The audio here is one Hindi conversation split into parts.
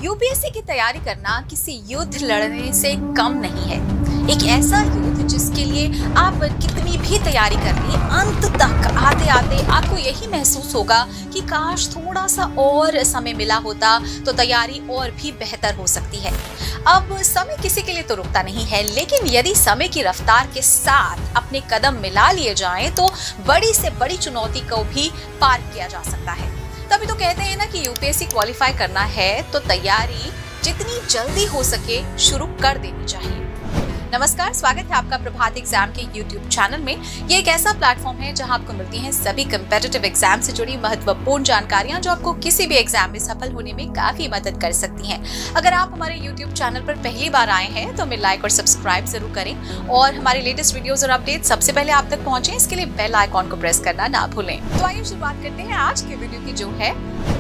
यूपीएससी की तैयारी करना किसी युद्ध लड़ने से कम नहीं है। एक ऐसा युद्ध जिसके लिए आप कितनी भी तैयारी कर लें, अंत तक आते आते आपको यही महसूस होगा कि काश थोड़ा सा और समय मिला होता तो तैयारी और भी बेहतर हो सकती है। अब समय किसी के लिए तो रुकता नहीं है, लेकिन यदि समय की रफ्तार के साथ अपने कदम मिला लिए जाएं तो बड़ी से बड़ी चुनौती को भी पार किया जा सकता है। तभी तो कहते हैं ना कि यूपीएससी क्वालिफाई करना है तो तैयारी जितनी जल्दी हो सके शुरू कर देनी चाहिए। नमस्कार, स्वागत है आपका प्रभात एग्जाम के YouTube चैनल में। ये एक ऐसा प्लेटफॉर्म है जहां आपको मिलती हैं सभी कम्पिटिटिव एग्जाम से जुड़ी महत्वपूर्ण जानकारियां जो आपको किसी भी एग्जाम में सफल होने में काफी मदद कर सकती हैं। अगर आप हमारे YouTube चैनल पर पहली बार आए हैं तो हमें लाइक और सब्सक्राइब जरूर करें और हमारे लेटेस्ट वीडियोस और अपडेट सबसे पहले आप तक पहुंचे, इसके लिए बेल आइकॉन को प्रेस करना ना भूलें। तो आइए शुरुआत करते हैं आज के वीडियो की, जो है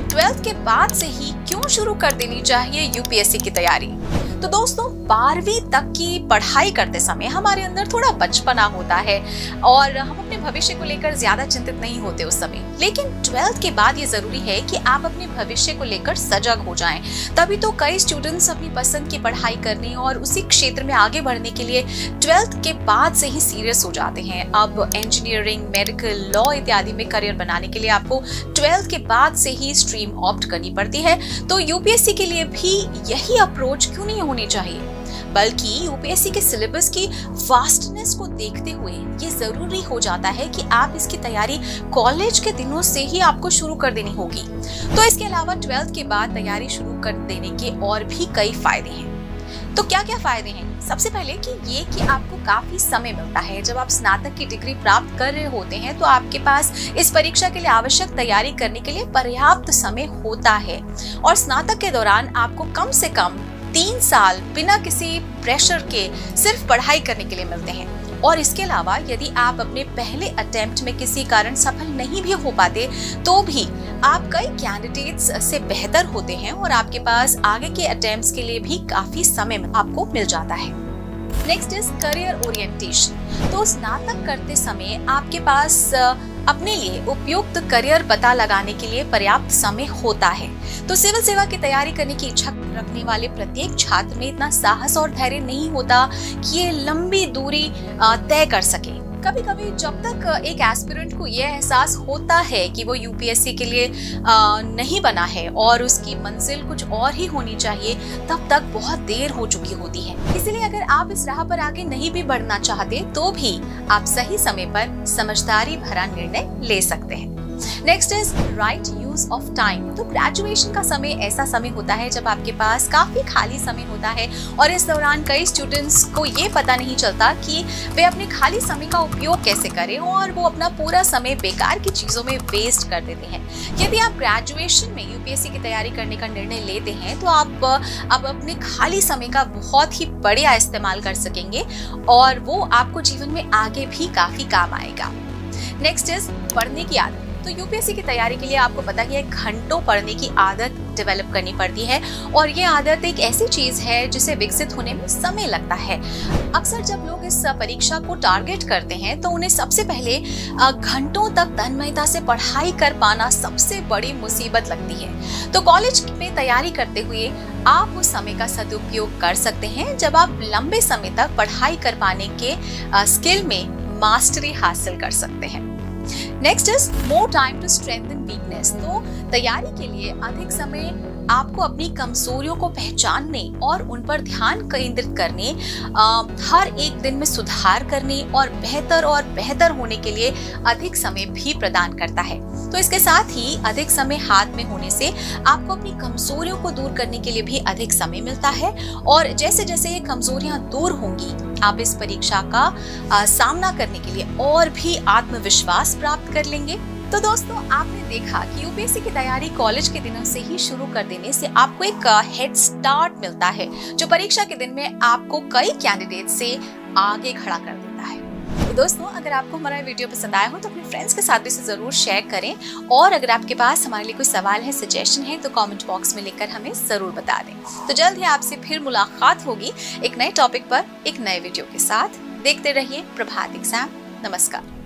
12th के बाद से ही क्यों शुरू कर देनी चाहिए यूपीएससी की तैयारी। तो दोस्तों, 12वीं तक की पढ़ाई करते समय हमारे अंदर थोड़ा बचपना होता है और हम अपने भविष्य को लेकर ज्यादा चिंतित नहीं होते उस समय। लेकिन 12th के बाद ये जरूरी है कि आप अपने भविष्य को लेकर सजग हो जाएं। तभी तो कई स्टूडेंट्स अपनी पसंद की पढ़ाई करने और उसी क्षेत्र में आगे बढ़ने के लिए 12th के बाद से ही सीरियस हो जाते हैं। अब इंजीनियरिंग, मेडिकल, लॉ इत्यादि में करियर बनाने के लिए आपको 12th के बाद से ही स्ट्रीम ऑप्ट करनी पड़ती है। तो यूपीएससी के लिए भी यही अप्रोच क्यों नहीं होनी चाहिए, बल्कि यूपीएससी के सिलेबस की वास्टनेस को देखते हुए ये जरूरी हो जाता है कि आप इसकी तैयारी कॉलेज के दिनों से ही आपको शुरू कर देनी होगी। तो इसके अलावा 12th के बाद तैयारी शुरू कर देने के और भी कई फायदे हैं। तो क्या क्या फायदे हैं? सबसे पहले कि आपको काफी समय मिलता है। जब आप स्नातक की डिग्री प्राप्त कर रहे होते हैं तो आपके पास इस परीक्षा के लिए आवश्यक तैयारी करने के लिए पर्याप्त समय होता है और स्नातक के दौरान आपको कम से कम 3 साल बिना किसी प्रेशर के सिर्फ पढ़ाई करने के लिए मिलते हैं। और इसके अलावा यदि आप अपने पहले अटेम्प्ट में किसी कारण सफल नहीं भी हो पाते तो भी आप कई कैंडिडेट्स से बेहतर होते हैं और आपके पास आगे के अटेम्प्ट्स के लिए भी काफी समय आपको मिल जाता है। Next is career orientation. तो स्नातक करते समय आपके पास अपने लिए उपयुक्त करियर पता लगाने के लिए पर्याप्त समय होता है। तो सिविल सेवा की तैयारी करने की इच्छा रखने वाले प्रत्येक छात्र में इतना साहस और धैर्य नहीं होता कि ये लंबी दूरी तय कर सके। कभी कभी जब तक एक एस्पिरेंट को यह एहसास होता है कि वो यूपीएससी के लिए नहीं बना है और उसकी मंजिल कुछ और ही होनी चाहिए, तब तक बहुत देर हो चुकी होती है। इसलिए अगर आप इस राह पर आगे नहीं भी बढ़ना चाहते तो भी आप सही समय पर समझदारी भरा निर्णय ले सकते हैं। Next is right use of time. तो ग्रेजुएशन का समय ऐसा समय होता है जब आपके पास काफी खाली समय होता है और इस दौरान कई स्टूडेंट्स को ये पता नहीं चलता कि वे अपने खाली समय का उपयोग कैसे करें और वो अपना पूरा समय बेकार की चीजों में वेस्ट कर देते हैं। यदि आप ग्रेजुएशन में यूपीएससी की तैयारी करने का निर्णय लेते हैं तो आप अब अपने खाली समय का बहुत ही बढ़िया इस्तेमाल कर सकेंगे और वो आपको जीवन में आगे भी काफी काम आएगा। नेक्स्ट इज पढ़ने की आदत। तो यूपीएससी की तैयारी के लिए आपको पता ही है घंटों पढ़ने की आदत डेवलप करनी पड़ती है और ये आदत एक ऐसी चीज है जिसे विकसित होने में समय लगता है। अक्सर जब लोग इस परीक्षा को टारगेट करते हैं तो उन्हें सबसे पहले घंटों तक तन्मयता से पढ़ाई कर पाना सबसे बड़ी मुसीबत लगती है। तो कॉलेज में तैयारी करते हुए आप उस समय का सदुपयोग कर सकते हैं जब आप लंबे समय तक पढ़ाई कर पाने के स्किल में मास्टरी हासिल कर सकते हैं। Next is more time to strengthen weakness. तो तैयारी के लिए अधिक समय आपको अपनी कमजोरियों को पहचानने और उन पर ध्यान केंद्रित करने, हर एक दिन में सुधार करने और बेहतर होने के लिए अधिक समय भी प्रदान करता है। तो इसके साथ ही अधिक समय हाथ में होने से आपको अपनी कमजोरियों को दूर करने के लिए भी अधिक समय मिलता है और जैसे जैसे ये कमजोरियां दूर होंगी आप इस परीक्षा का सामना करने के लिए और भी आत्मविश्वास प्राप्त कर लेंगे। तो दोस्तों, आपने देखा कि यूपीएससी की तैयारी कॉलेज के दिनों से ही शुरू कर देने से आपको एक हेड स्टार्ट मिलता है जो परीक्षा के दिन में आपको कई कैंडिडेट से आगे खड़ा कर देता है। तो दोस्तों, अगर आपको हमारा वीडियो पसंद आया हो तो अपने फ्रेंड्स के साथ भी इसे जरूर शेयर करें और अगर आपके पास हमारे लिए कोई सवाल है, सजेशन है तो कमेंट बॉक्स में लिखकर हमें जरूर बता दें। तो जल्द ही आपसे फिर मुलाकात होगी एक नए टॉपिक पर एक नए वीडियो के साथ। देखते रहिए प्रभात एग्जाम। नमस्कार।